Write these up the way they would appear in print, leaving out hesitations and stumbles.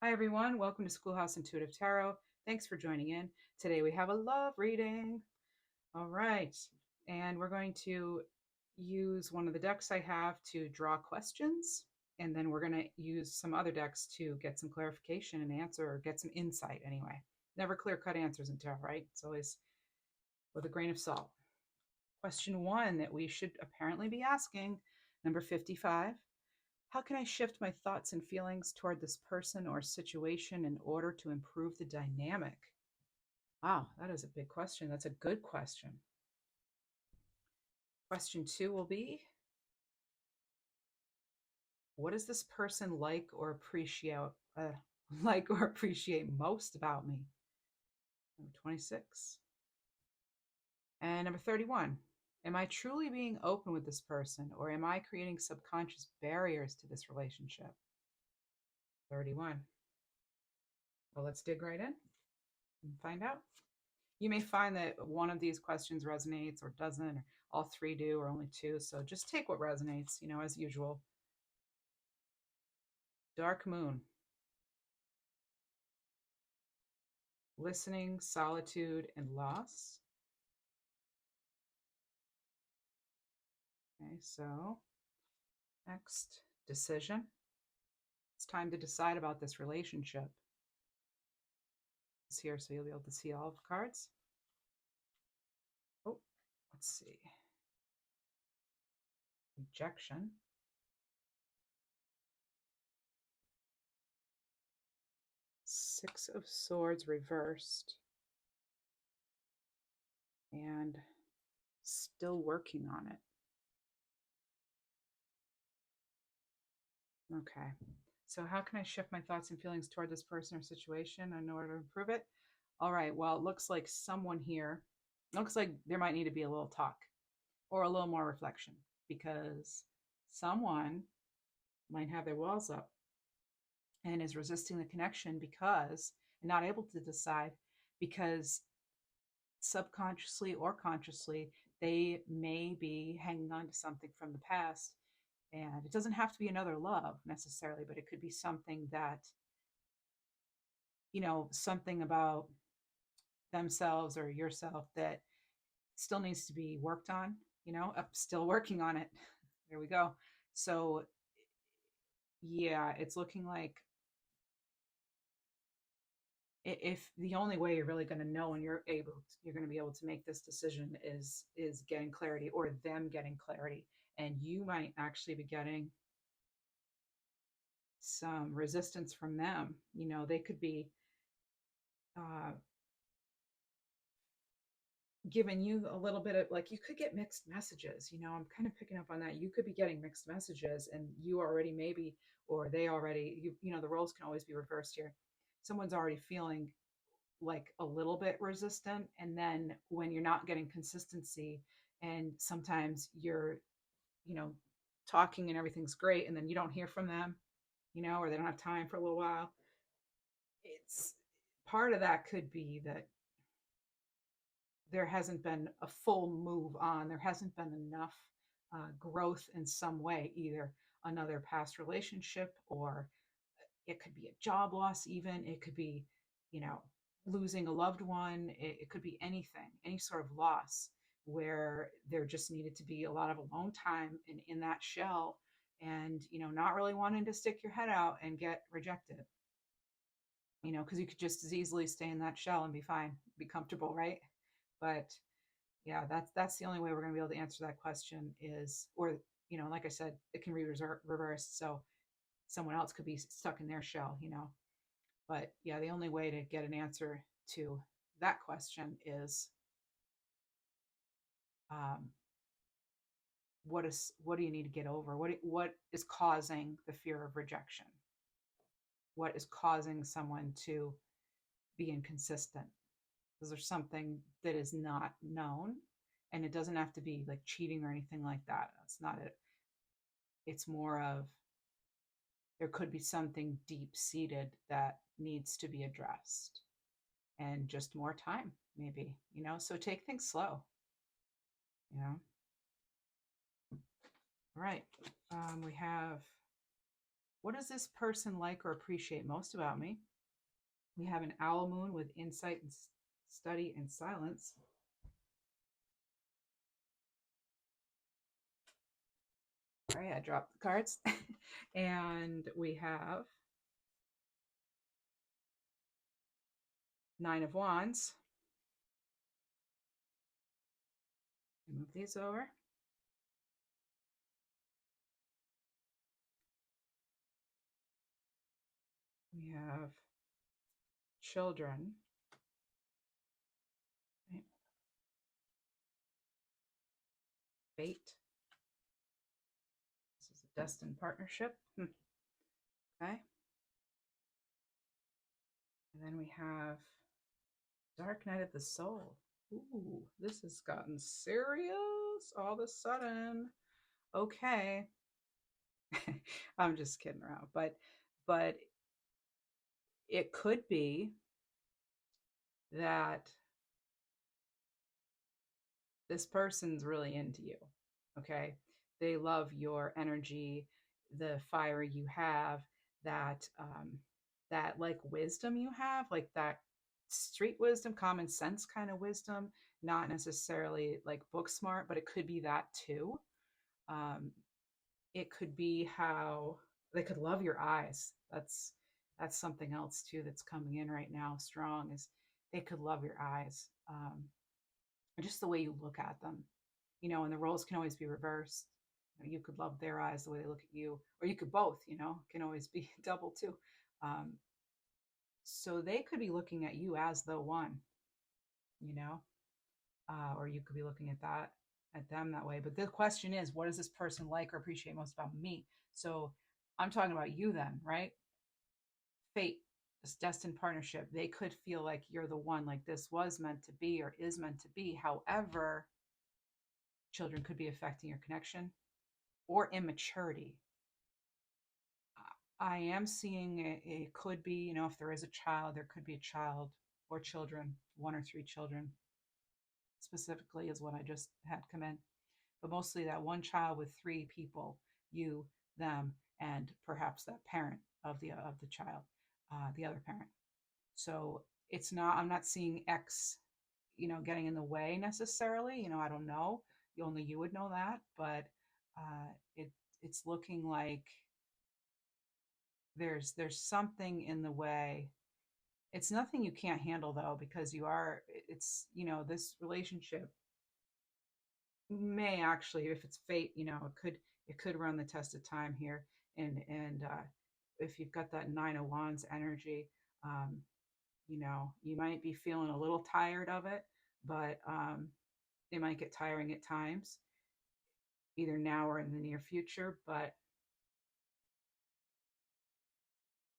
Hi, everyone. Welcome to Schoolhouse Intuitive Tarot. Thanks for joining in. Today we have a love reading. All right. And we're going to use one of the decks I have to draw questions. And then we're going to use some other decks to get some clarification and answer or get some insight anyway. Never clear-cut answers in tarot, right? It's always with a grain of salt. Question 1 that we should apparently be asking, number 55. How can I shift my thoughts and feelings toward this person or situation in order to improve the dynamic? Wow, that is a big question. That's a good question. Question 2 will be, what does this person like or appreciate most about me? Number 26. And number 31. Am I truly being open with this person, or am I creating subconscious barriers to this relationship? 31. Well, let's dig right in and find out. You may find that one of these questions resonates or doesn't, or all three do, or only two. So just take what resonates, as usual. Dark Moon. Listening, solitude, and loss. Okay, so next, decision. It's time to decide about this relationship. It's here, so you'll be able to see all of the cards. Oh, let's see. Rejection. Six of Swords reversed. And still working on it. Okay. So how can I shift my thoughts and feelings toward this person or situation in order to improve it? All right. Well, it looks like someone here, looks like there might need to be a little talk or a little more reflection, because someone might have their walls up and is resisting the connection because, and not able to decide, because subconsciously or consciously, they may be hanging on to something from the past. And it doesn't have to be another love necessarily, but it could be something that, something about themselves or yourself that still needs to be worked on, still working on it. There we go. So yeah, it's looking like if the only way you're really going to know and you're going to be able to make this decision is getting clarity, or them getting clarity, and you might actually be getting some resistance from them. They could be giving you a little bit of, like, you could get mixed messages. I'm kind of picking up on that. You could be getting mixed messages, and you already maybe, or they already, the roles can always be reversed here. Someone's already feeling like a little bit resistant, and then when you're not getting consistency, and sometimes you're talking and everything's great, and then you don't hear from them, or they don't have time for a little while. It's part of that could be that there hasn't been a full move on. There hasn't been enough growth in some way, either another past relationship, or it could be a job loss, even. It could be, losing a loved one. It could be anything, any sort of loss, where there just needed to be a lot of alone time in that shell, and, not really wanting to stick your head out and get rejected, because you could just as easily stay in that shell and be fine, be comfortable, right? But yeah, that's the only way we're going to be able to answer that question is, or, like I said, it can be reversed. So someone else could be stuck in their shell, but yeah, the only way to get an answer to that question is, what do you need to get over? What is causing the fear of rejection? What is causing someone to be inconsistent? Is there something that is not known? And it doesn't have to be like cheating or anything like that. That's not it. It's more of, there could be something deep-seated that needs to be addressed, and just more time, maybe, so take things slow, All right. We have What does this person like or appreciate most about me? We have an owl moon with insight and study and silence. Sorry, I dropped the cards. And we have Nine of Wands. Move these over. We have children. Right? Fate. This is a destined partnership. Okay. And then we have Dark Night of the Soul. Ooh, this has gotten serious all of a sudden. Okay. I'm just kidding around, but it could be that this person's really into you. Okay. They love your energy, the fire you have, that like wisdom you have, like that street wisdom, common sense kind of wisdom, not necessarily like book smart, but it could be that too. Um, it could be how they could love your eyes. That's something else too that's coming in right now strong, is they could love your eyes. Or just the way you look at them, and the roles can always be reversed. You could love their eyes the way they look at you, or you could both, can always be double too. um, so they could be looking at you as the one, you know or you could be looking at them that way. But the question is, what does this person like or appreciate most about me? So I'm talking about you then, right? Fate, this destined partnership, they could feel like you're the one, like this was meant to be or is meant to be. However, children could be affecting your connection, or immaturity. I am seeing it could be, if there is a child, there could be a child or children, one or three children specifically is what I just had come in. But mostly that one child with three people, you, them, and perhaps that parent of the child, the other parent. So it's not, I'm not seeing X, getting in the way necessarily. I don't know. Only you would know that, but it's looking like there's something in the way. It's nothing you can't handle though, because it's this relationship may actually, if it's fate, it could run the test of time here. And if you've got that Nine of Wands energy, um, you might be feeling a little tired of it, but it might get tiring at times, either now or in the near future. But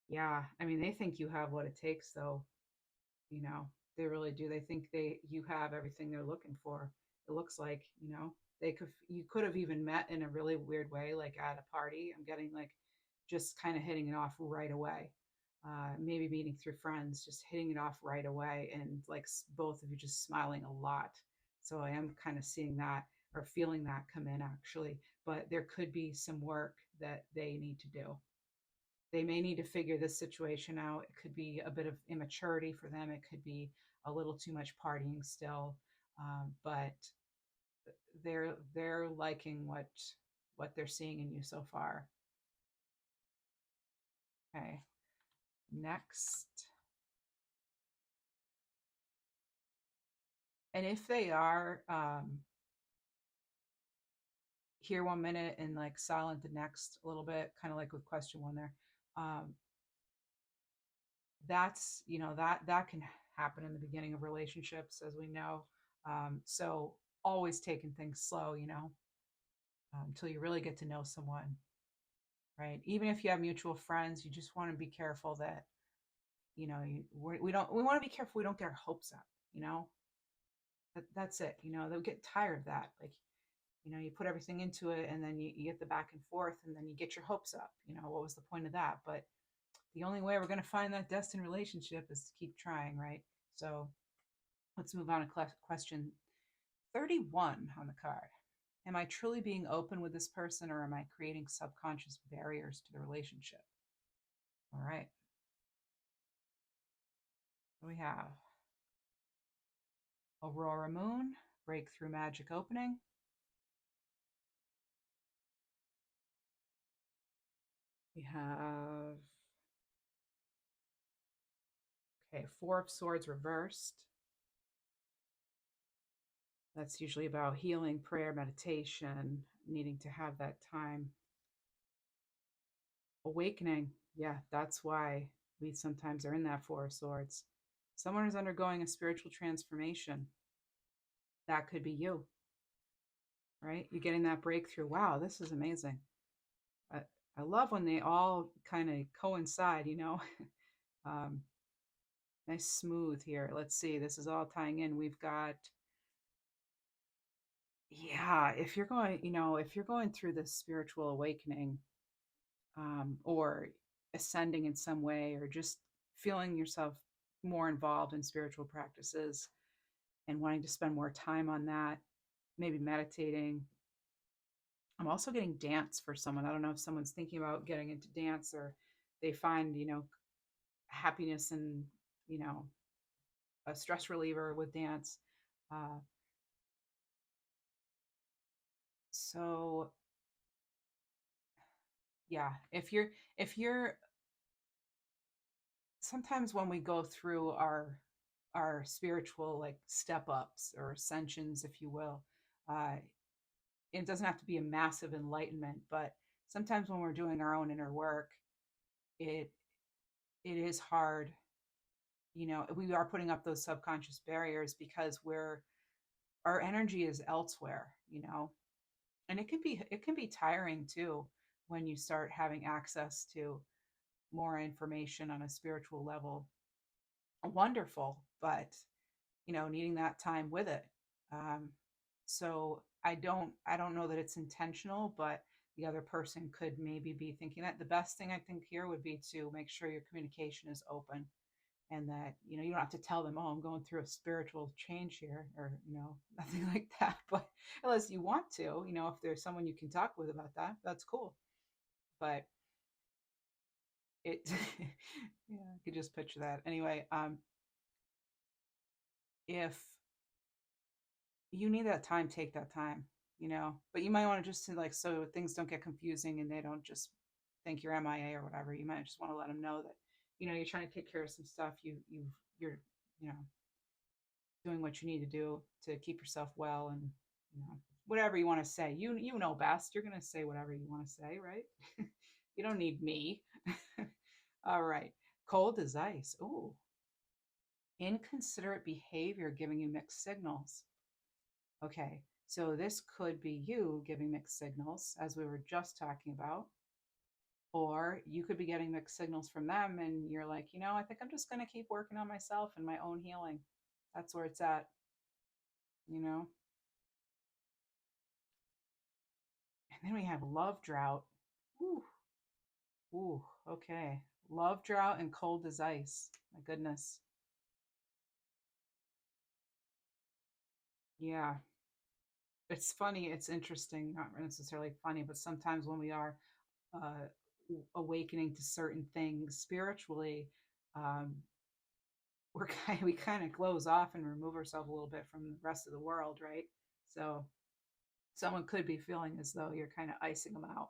yeah, I mean, they think you have what it takes, though. You know, they really do. They think you have everything they're looking for. It looks like, you could have even met in a really weird way, like at a party. I'm getting like just kind of hitting it off right away. Maybe meeting through friends, just hitting it off right away, and like both of you just smiling a lot. So I am kind of seeing that or feeling that come in actually. But there could be some work that they need to do. They may need to figure this situation out. It could be a bit of immaturity for them. It could be a little too much partying still, but they're liking what they're seeing in you so far. Okay, next. And if they are here 1 minute and like silent the next a little bit, kind of like with question one there, um, that's that can happen in the beginning of relationships, as we know. So always taking things slow, until you really get to know someone, right? Even if you have mutual friends, you just want to be careful that we want to be careful we don't get our hopes up. That's it. They'll get tired of that. Like, you put everything into it, and then you get the back and forth, and then you get your hopes up. What was the point of that? But the only way we're going to find that destined relationship is to keep trying, right? So let's move on to question 31 on the card. Am I truly being open with this person, or am I creating subconscious barriers to the relationship? We have Aurora Moon, Breakthrough Magic Opening. We have, okay, Four of Swords reversed. That's usually about healing, prayer, meditation, needing to have that time. Awakening, yeah, that's why we sometimes are in that Four of Swords. Someone is undergoing a spiritual transformation. That could be you, right? You're getting that breakthrough. Wow, this is amazing. I love when they all kind of coincide, you know. Nice smooth here. Let's see. This is all tying in. We've got, yeah, if you're going, you know, if you're going through this spiritual awakening, or ascending in some way, or just feeling yourself more involved in spiritual practices and wanting to spend more time on that, maybe meditating. I'm also getting dance for someone. I don't know if someone's thinking about getting into dance, or they find, you know, happiness and, you know, a stress reliever with dance. Uh, so yeah, if you're sometimes when we go through our spiritual like step ups or ascensions, if you will, uh, it doesn't have to be a massive enlightenment, but sometimes when we're doing our own inner work, it it is hard. You know, we are putting up those subconscious barriers because our energy is elsewhere. You know, and it can be tiring too when you start having access to more information on a spiritual level. Wonderful, but you know, needing that time with it. um, so I don't know that it's intentional, but the other person could maybe be thinking that. The best thing I think here would be to make sure your communication is open, and that, you know, you don't have to tell them, oh, I'm going through a spiritual change here, or, you know, nothing like that. But unless you want to, you know, if there's someone you can talk with about that, that's cool. But it yeah, I could just picture that. Anyway, if you need that time, take that time, you know. But you might want to just to, like, so things don't get confusing and they don't just think you're MIA or whatever. You might just want to let them know that, you know, you're trying to take care of some stuff. You're, you know, doing what you need to do to keep yourself well, and, you know, whatever you want to say. You know best. You're gonna say whatever you want to say, right? You don't need me. All right. Cold as ice. Ooh. Inconsiderate behavior giving you mixed signals. Okay, so this could be you giving mixed signals, as we were just talking about, or you could be getting mixed signals from them, and you're like, you know, I think I'm just going to keep working on myself and my own healing. That's where it's at, you know? And then we have love drought. Ooh, ooh, okay. Love drought and cold as ice. My goodness. Yeah, it's funny. It's interesting. Not necessarily funny, but sometimes when we are uh, awakening to certain things spiritually, um, we kind of close off and remove ourselves a little bit from the rest of the world, right? So someone could be feeling as though you're kind of icing them out,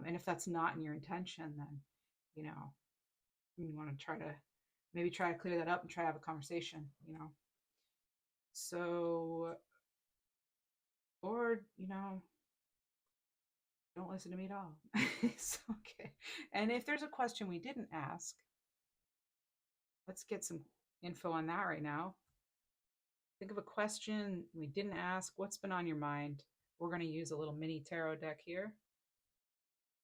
and if that's not in your intention, then, you know, you want to try to clear that up and try to have a conversation, you know. So, or, you know, don't listen to me at all. It's okay. And if there's a question we didn't ask, let's get some info on that right now. Think of a question we didn't ask. What's been on your mind? We're going to use a little mini tarot deck here.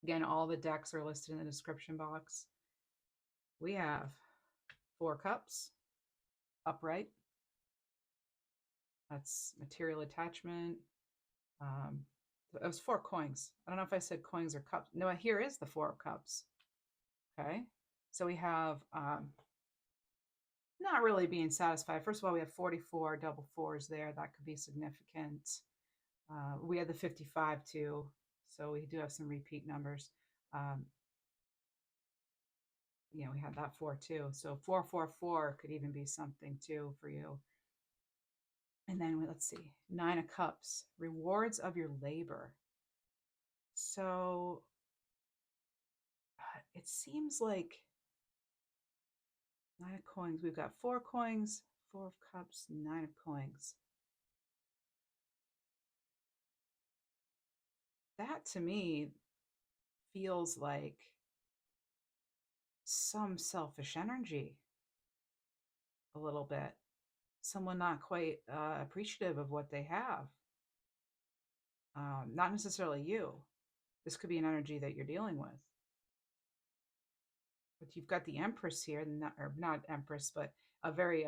Again, all the decks are listed in the description box. We have Four Cups, upright. That's material attachment. Um, it was four coins. I don't know if I said coins or cups. No, here is the Four of Cups. Okay. So we have not really being satisfied. First of all, we have 44 double fours there. That could be significant. We had the 55 too. So we do have some repeat numbers. Um, you know, we had that 4 too. So 444 could even be something too for you. And then let's see, 9 of Cups, rewards of your labor. So it seems like 9 of Coins. We've got 4 coins, 4 of Cups, 9 of Coins. That to me feels like some selfish energy a little bit. Someone not quite appreciative of what they have. Not necessarily you. This could be an energy that you're dealing with. But you've got the Empress here, not, or not Empress, but a very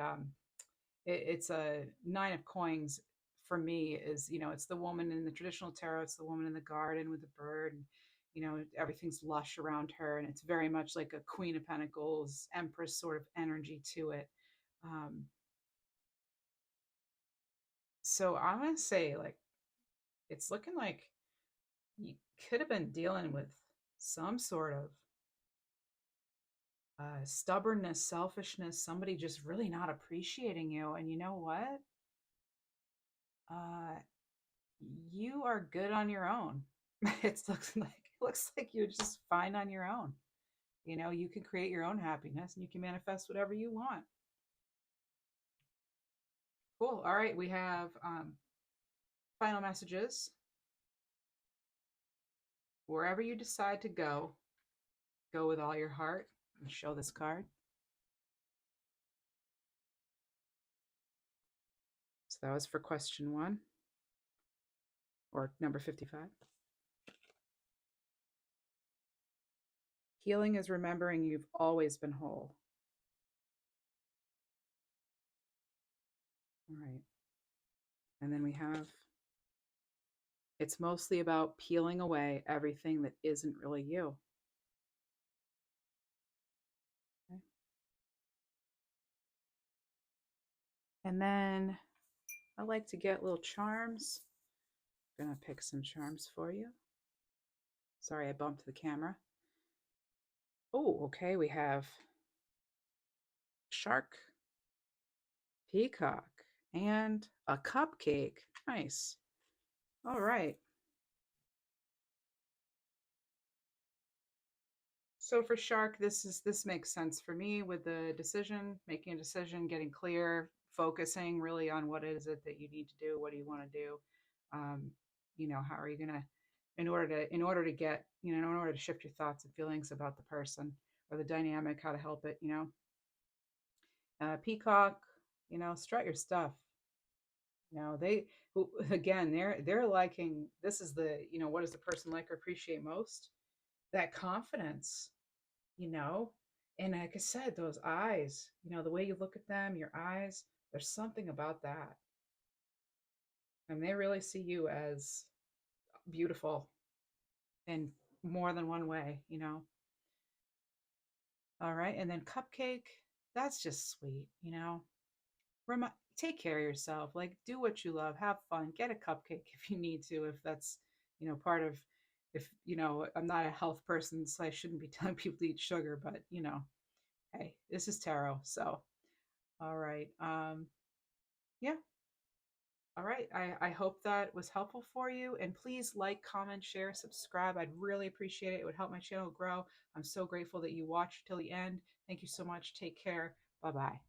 it's a 9 of Coins. For me is, you know, it's the woman in the traditional tarot. It's the woman in the garden with the bird, and you know, everything's lush around her, and it's very much like a Queen of Pentacles, Empress sort of energy to it. Um, so I'm gonna say, like, it's looking like you could have been dealing with some sort of stubbornness, selfishness, somebody just really not appreciating you. And you know what? Uh, you are good on your own. It looks like you're just fine on your own. You know, you can create your own happiness and you can manifest whatever you want. Cool. All right, we have final messages. Wherever you decide to go, go with all your heart. And show this card. So that was for question 1, or number 55. Healing is remembering you've always been whole. All right. And then we have, it's mostly about peeling away everything that isn't really you. Okay. And then I like to get little charms. I'm going to pick some charms for you. Sorry, I bumped the camera. Oh, okay. We have shark, peacock, and a cupcake. Nice. All right. So for shark, this makes sense for me with the decision, making a decision, getting clear, focusing really on what is it that you need to do, what do you want to do, you know, how are you gonna, in order to get, you know, in order to shift your thoughts and feelings about the person or the dynamic, how to help it, you know. Peacock, you know, strut your stuff. You know, again, they're liking, this is the, you know, what does the person like or appreciate most? That confidence, you know. And like I said, those eyes, you know, the way you look at them, your eyes, there's something about that. And they really see you as beautiful in more than one way, you know. All right. And then cupcake, that's just sweet, you know. Take care of yourself. Like, do what you love, have fun, get a cupcake if you need to, if that's, you know, part of, if, you know, I'm not a health person, so I shouldn't be telling people to eat sugar, but, you know, hey, this is tarot. So, all right. Yeah. All right. I hope that was helpful for you. And please like, comment, share, subscribe. I'd really appreciate it. It would help my channel grow. I'm so grateful that you watched till the end. Thank you so much. Take care. Bye bye.